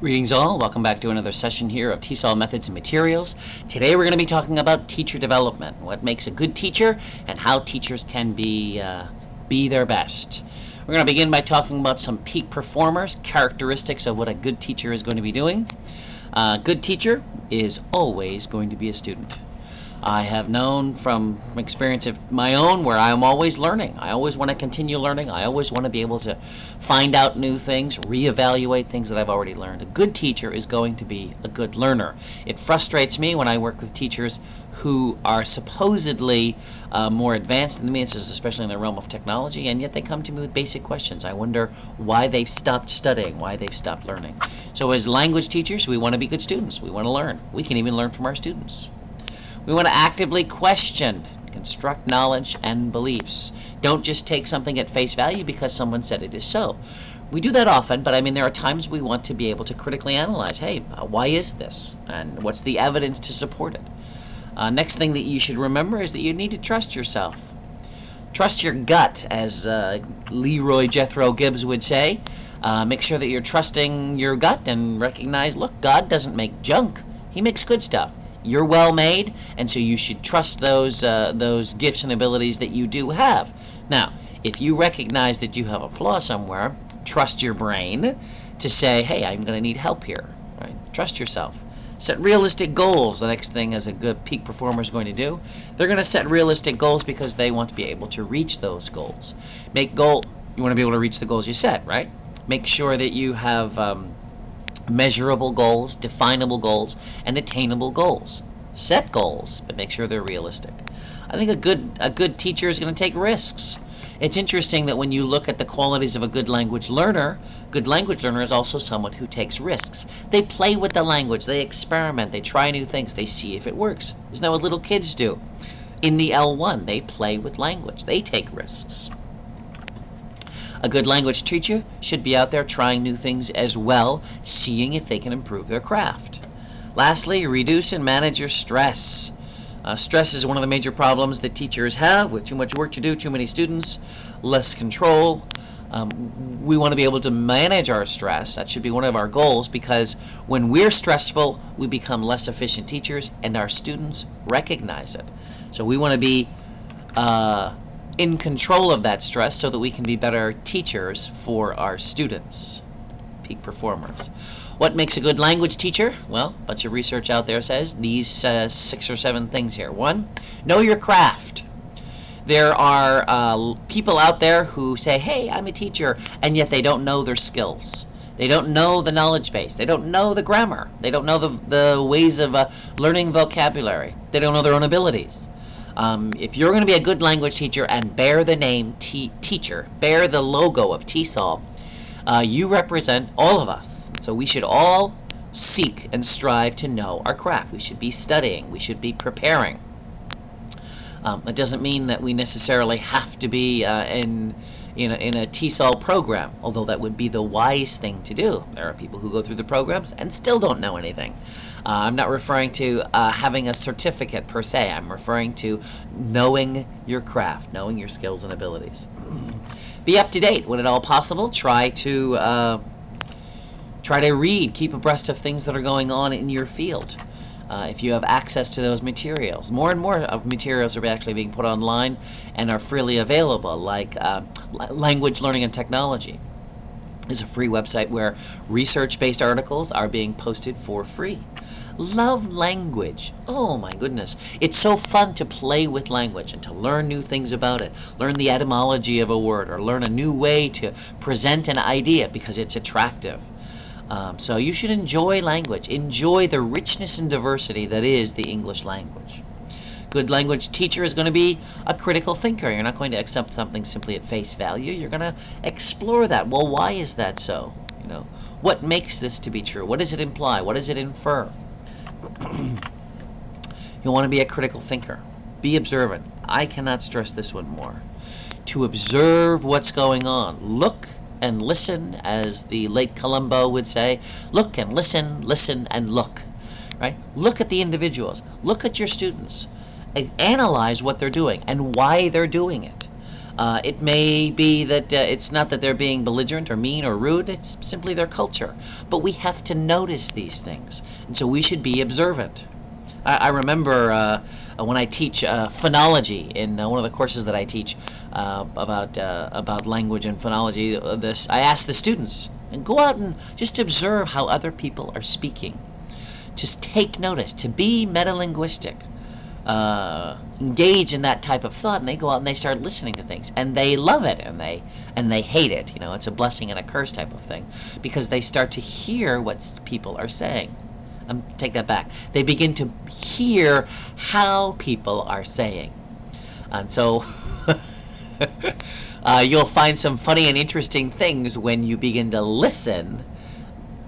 Greetings all, welcome back to another session here of TESOL Methods and Materials. Today we're going to be talking about teacher development, what makes a good teacher and how teachers can be their best. We're going to begin by talking about some peak performers, characteristics of what a good teacher is going to be doing. A good teacher is always going to be a student. I have known from experience of my own where I am always learning. I always want to continue learning. I always want to be able to find out new things, reevaluate things that I've already learned. A good teacher is going to be a good learner. It frustrates me when I work with teachers who are supposedly more advanced than me, especially in the realm of technology, and yet they come to me with basic questions. I wonder why they've stopped studying, why they've stopped learning. So as language teachers, we want to be good students. We want to learn. We can even learn from our students. We want to actively question, construct knowledge and beliefs. Don't just take something at face value because someone said it is so. We do that often, but I mean there are times we want to be able to critically analyze, hey, why is this? And what's the evidence to support it? Next thing that you should remember is that you need to trust yourself. Trust your gut, as Leroy Jethro Gibbs would say. Make sure that you're trusting your gut and recognize, look, God doesn't make junk. He makes good stuff. You're well made, and so you should trust those gifts and abilities that you do have. Now, if you recognize that you have a flaw somewhere, trust your brain to say, hey, I'm going to need help here. Right? Trust yourself. Set realistic goals. The next thing as a good peak performer is going to do, they're going to set realistic goals because they want to be able to reach those goals. You want to be able to reach the goals you set, right? Make sure that you have measurable goals, definable goals, and attainable goals. Set goals, but make sure they're realistic. I think a good teacher is going to take risks. It's interesting that when you look at the qualities of a good language learner is also someone who takes risks. They play with the language, they experiment, they try new things, they see if it works. Isn't that what little kids do? In the L1, they play with language, they take risks. A good language teacher should be out there trying new things as well, seeing if they can improve their craft. Lastly, reduce and manage your stress. Stress is one of the major problems that teachers have with too much work to do, too many students, less control. We want to be able to manage our stress. That should be one of our goals because when we're stressful, we become less efficient teachers and our students recognize it. So we want to be in control of that stress so that we can be better teachers for our students, peak performers. What makes a good language teacher? Well, a bunch of research out there says these 6 or 7 things here. 1, know your craft. There are people out there who say, hey, I'm a teacher, and yet they don't know their skills. They don't know the knowledge base. They don't know the grammar. They don't know the ways of learning vocabulary. They don't know their own abilities. If you're going to be a good language teacher and bear the name teacher, bear the logo of TESOL, you represent all of us. So we should all seek and strive to know our craft. We should be studying. We should be preparing. It doesn't mean that we necessarily have to be in a TESOL program, although that would be the wise thing to do. There are people who go through the programs and still don't know anything. I'm not referring to having a certificate per se. I'm referring to knowing your craft, knowing your skills and abilities. Be up to date when at all possible. Try to read, keep abreast of things that are going on in your field. If you have access to those materials. More and more of materials are actually being put online and are freely available, like Language Learning and Technology is a free website where research-based articles are being posted for free. Love language. Oh my goodness. It's so fun to play with language and to learn new things about it. Learn the etymology of a word or learn a new way to present an idea because it's attractive. So you should enjoy language. Enjoy the richness and diversity that is the English language. Good language teacher is going to be a critical thinker. You're not going to accept something simply at face value. You're going to explore that. Well, why is that so? What makes this to be true? What does it imply? What does it infer? You'll want to be a critical thinker. Be observant. I cannot stress this one more. To observe what's going on. Look and listen, as the late Columbo would say. Look and listen, listen and look. Right? Look at the individuals. Look at your students. Analyze what they're doing and why they're doing it. It may be that it's not that they're being belligerent or mean or rude, it's simply their culture. But we have to notice these things, and so we should be observant. I remember when I teach phonology in one of the courses that I teach about language and phonology, I ask the students, and go out and just observe how other people are speaking. Just take notice, to be metalinguistic. Engage in that type of thought, and they go out and they start listening to things, and they love it, and they hate it. You know, it's a blessing and a curse type of thing, because they start to hear what people are saying. Take that back. They begin to hear how people are saying, and so you'll find some funny and interesting things when you begin to listen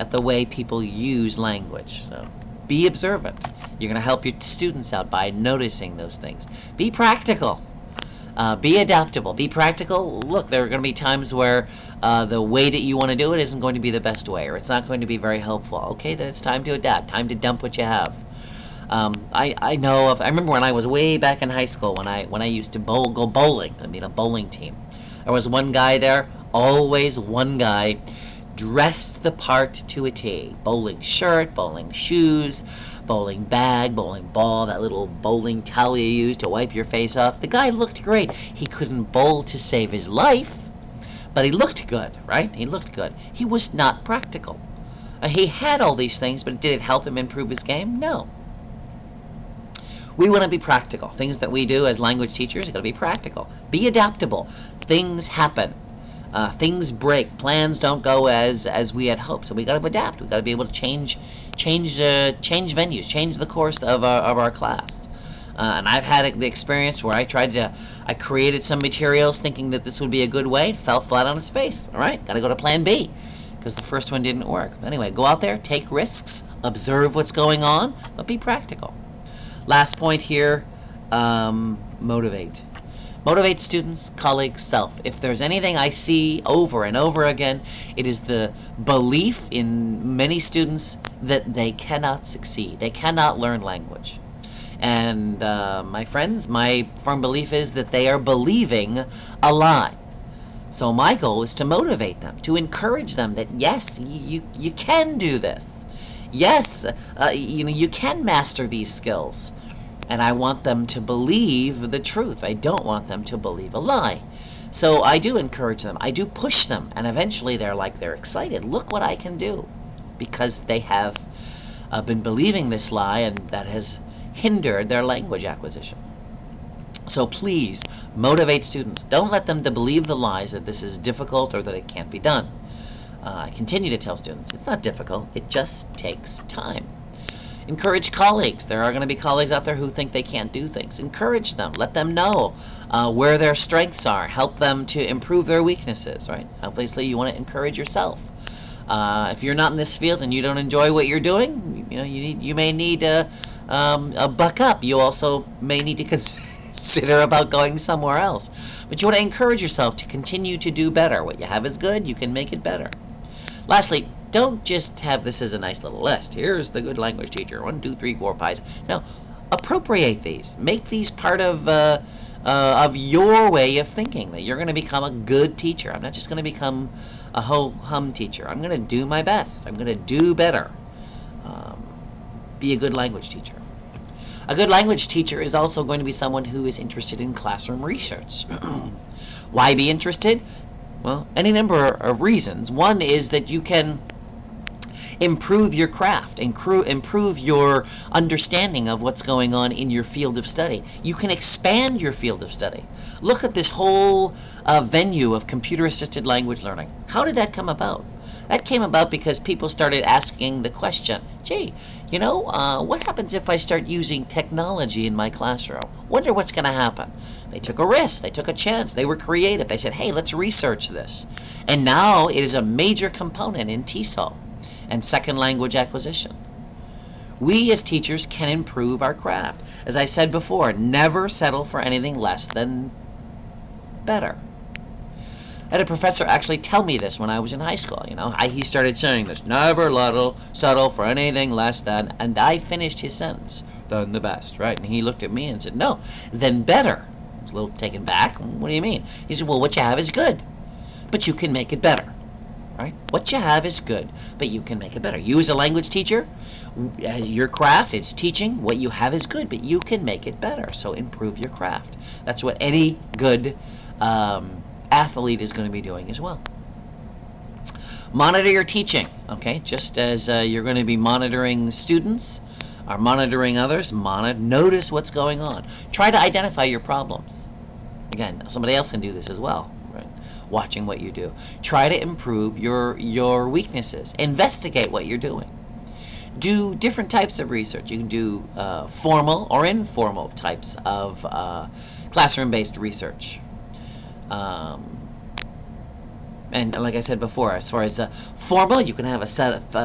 at the way people use language. So be observant. You're going to help your students out by noticing those things. Be practical. Be adaptable. Be practical. Look, there are going to be times where the way that you want to do it isn't going to be the best way, or it's not going to be very helpful. Okay, then it's time to adapt. Time to dump what you have. I remember when I was way back in high school, when I used to go bowling. I mean, a bowling team. There was one guy there, always one guy, dressed the part to a T. Bowling shirt, bowling shoes, bowling bag, bowling ball, that little bowling towel you use to wipe your face off. The guy looked great. He couldn't bowl to save his life, but he looked good, right? He looked good. He was not practical. He had all these things, but did it help him improve his game? No. We want to be practical. Things that we do as language teachers are going to be practical. Be adaptable. Things happen. Things break. Plans don't go as we had hoped. So we got to adapt. We got to be able to change venues, change the course of our class. And I've had the experience where I created some materials thinking that this would be a good way. It fell flat on its face. All right, got to go to Plan B because the first one didn't work. Anyway, go out there, take risks, observe what's going on, but be practical. Last point here: motivate. Motivate students, colleagues, self. If there's anything I see over and over again, it is the belief in many students that they cannot succeed. They cannot learn language. And my friends, my firm belief is that they are believing a lie. So my goal is to motivate them, to encourage them that yes, you can do this. Yes, you can master these skills. And I want them to believe the truth. I don't want them to believe a lie. So I do encourage them. I do push them. And eventually they're excited. Look what I can do. Because they have been believing this lie, and that has hindered their language acquisition. So please motivate students. Don't let them to believe the lies that this is difficult or that it can't be done. I continue to tell students it's not difficult. It just takes time. Encourage colleagues. There are going to be colleagues out there who think they can't do things. Encourage them. Let them know where their strengths are. Help them to improve their weaknesses, right? Obviously, you want to encourage yourself. If you're not in this field and you don't enjoy what you're doing, you may need a buck up. You also may need to consider about going somewhere else. But you want to encourage yourself to continue to do better. What you have is good. You can make it better. Lastly, don't just have this as a nice little list. Here's the good language teacher. 1, 2, 3, 4, 5. No, appropriate these. Make these part of your way of thinking, that you're going to become a good teacher. I'm not just going to become a ho-hum teacher. I'm going to do my best. I'm going to do better. Be a good language teacher. A good language teacher is also going to be someone who is interested in classroom research. Why be interested? Well, any number of reasons. One is that you can improve your craft, improve your understanding of what's going on in your field of study. You can expand your field of study. Look at this whole venue of computer-assisted language learning. How did that come about? That came about because people started asking the question, gee, what happens if I start using technology in my classroom? Wonder what's going to happen. They took a risk. They took a chance. They were creative. They said, hey, let's research this. And now it is a major component in TESOL and second language acquisition. We as teachers can improve our craft. As I said before, never settle for anything less than better. I had a professor actually tell me this when I was in high school. He started saying this, never settle for anything less than, and I finished his sentence, than the best, right? And he looked at me and said, no, then better. was a little taken back. What do you mean? He said, well, what you have is good, but you can make it better. Right? What you have is good, but you can make it better. You as a language teacher, your craft is teaching. What you have is good, but you can make it better. So improve your craft. That's what any good athlete is going to be doing as well. Monitor your teaching. Okay, just as you're going to be monitoring students or monitoring others, notice what's going on. Try to identify your problems. Again, somebody else can do this as well. Right? Watching what you do. Try to improve your weaknesses. Investigate what you're doing. Do different types of research. You can do formal or informal types of classroom-based research. And like I said before, as far as formal, you can have a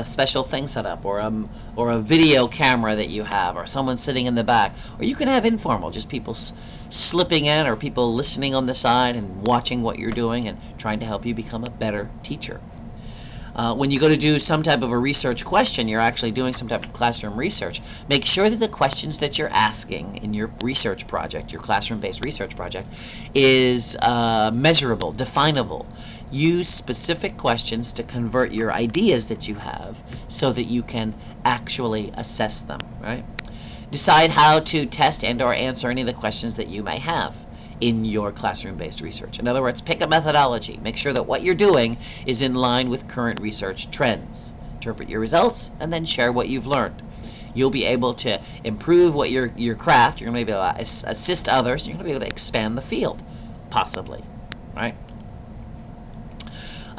special thing set up, or a video camera that you have, or someone sitting in the back. Or you can have informal, just people slipping in, or people listening on the side and watching what you're doing and trying to help you become a better teacher. When you go to do some type of a research question, you're actually doing some type of classroom research. Make sure that the questions that you're asking in your research project, your classroom-based research project, is measurable, definable. Use specific questions to convert your ideas that you have so that you can actually assess them, right? Decide how to test and or answer any of the questions that you may have in your classroom-based research. In other words, pick a methodology. Make sure that what you're doing is in line with current research trends. Interpret your results and then share what you've learned. You'll be able to improve what your craft. You're going to be able to assist others. You're going to be able to expand the field, possibly, right?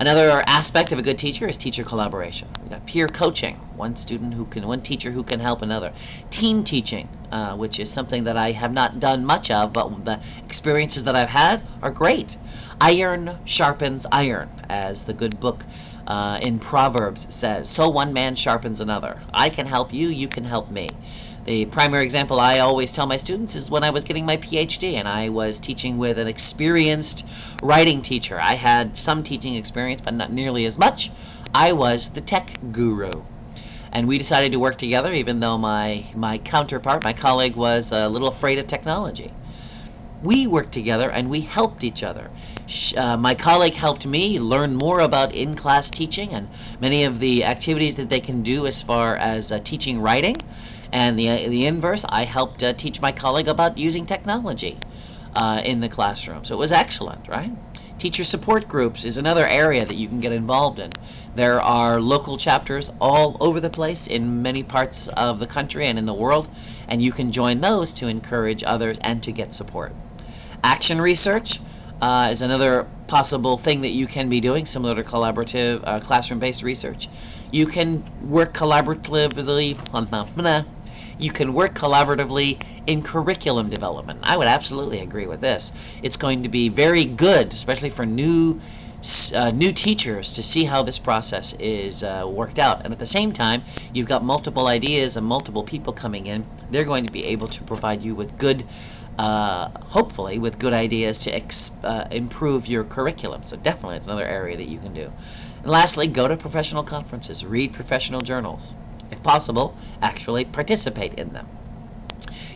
Another aspect of a good teacher is teacher collaboration. We've got peer coaching, one teacher who can help another. Team teaching, which is something that I have not done much of, but the experiences that I've had are great. Iron sharpens iron, as the good book in Proverbs says. So one man sharpens another. I can help you, you can help me. The primary example I always tell my students is when I was getting my PhD and I was teaching with an experienced writing teacher. I had some teaching experience, but not nearly as much. I was the tech guru. And we decided to work together, even though my counterpart, my colleague, was a little afraid of technology. We worked together and we helped each other. My colleague helped me learn more about in-class teaching and many of the activities that they can do as far as teaching writing. And the inverse, I helped teach my colleague about using technology in the classroom. So it was excellent, right? Teacher support groups is another area that you can get involved in. There are local chapters all over the place in many parts of the country and in the world, and you can join those to encourage others and to get support. Action research is another possible thing that you can be doing, similar to collaborative classroom-based research. You can work collaboratively in curriculum development. I would absolutely agree with this. It's going to be very good, especially for new teachers, to see how this process is worked out. And at the same time, you've got multiple ideas and multiple people coming in. They're going to be able to provide you with good, hopefully, with good ideas to improve your curriculum. So definitely, it's another area that you can do. And lastly, go to professional conferences, read professional journals. If possible, actually participate in them.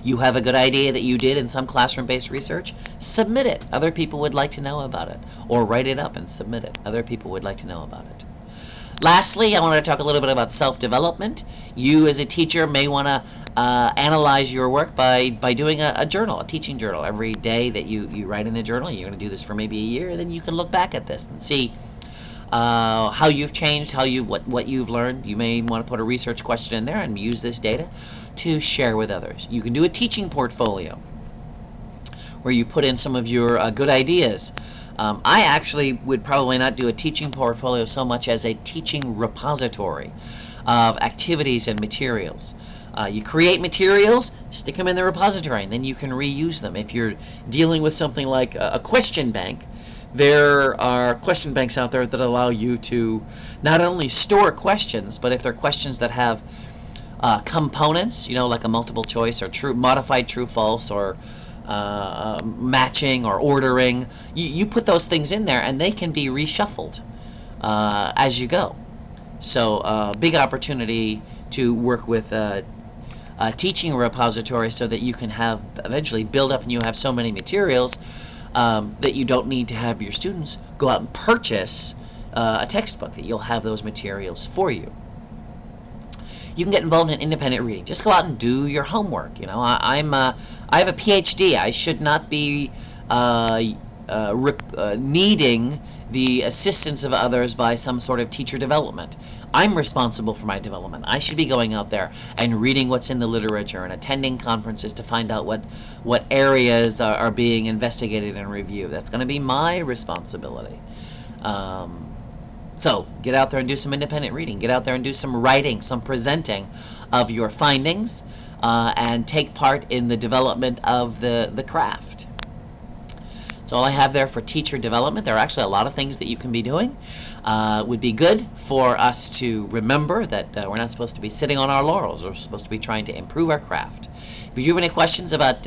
You have a good idea that you did in some classroom-based research, submit it. Other people would like to know about it. Or write it up and submit it. Other people would like to know about it. Lastly, I want to talk a little bit about self-development. You as a teacher may want to analyze your work by doing a journal, a teaching journal. Every day that you write in the journal, you're going to do this for maybe a year, then you can look back at this and see how you've changed, what you've learned. You may want to put a research question in there and use this data to share with others. You can do a teaching portfolio where you put in some of your good ideas. I actually would probably not do a teaching portfolio so much as a teaching repository of activities and materials. You create materials, stick them in the repository, and then you can reuse them. If you're dealing with something like a question bank, there are question banks out there that allow you to not only store questions, but if they're questions that have components, like a multiple choice or modified true-false or matching or ordering, you put those things in there and they can be reshuffled as you go. So big opportunity to work with teaching repository so that you can have eventually build up and you have so many materials that you don't need to have your students go out and purchase a textbook, that you'll have those materials for you. You can get involved in independent reading. Just go out and do your homework. You know, I have a PhD. I should not be needing the assistance of others by some sort of teacher development. I'm responsible for my development. I should be going out there and reading what's in the literature and attending conferences to find out what areas are being investigated and reviewed. That's going to be my responsibility. So get out there and do some independent reading. Get out there and do some writing, some presenting of your findings, and take part in the development of the craft. That's all I have there for teacher development. There are actually a lot of things that you can be doing. Would be good for us to remember that we're not supposed to be sitting on our laurels. We're supposed to be trying to improve our craft. If you have any questions about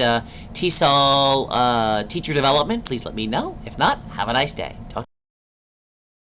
TESOL teacher development, please let me know. If not, have a nice day. Talk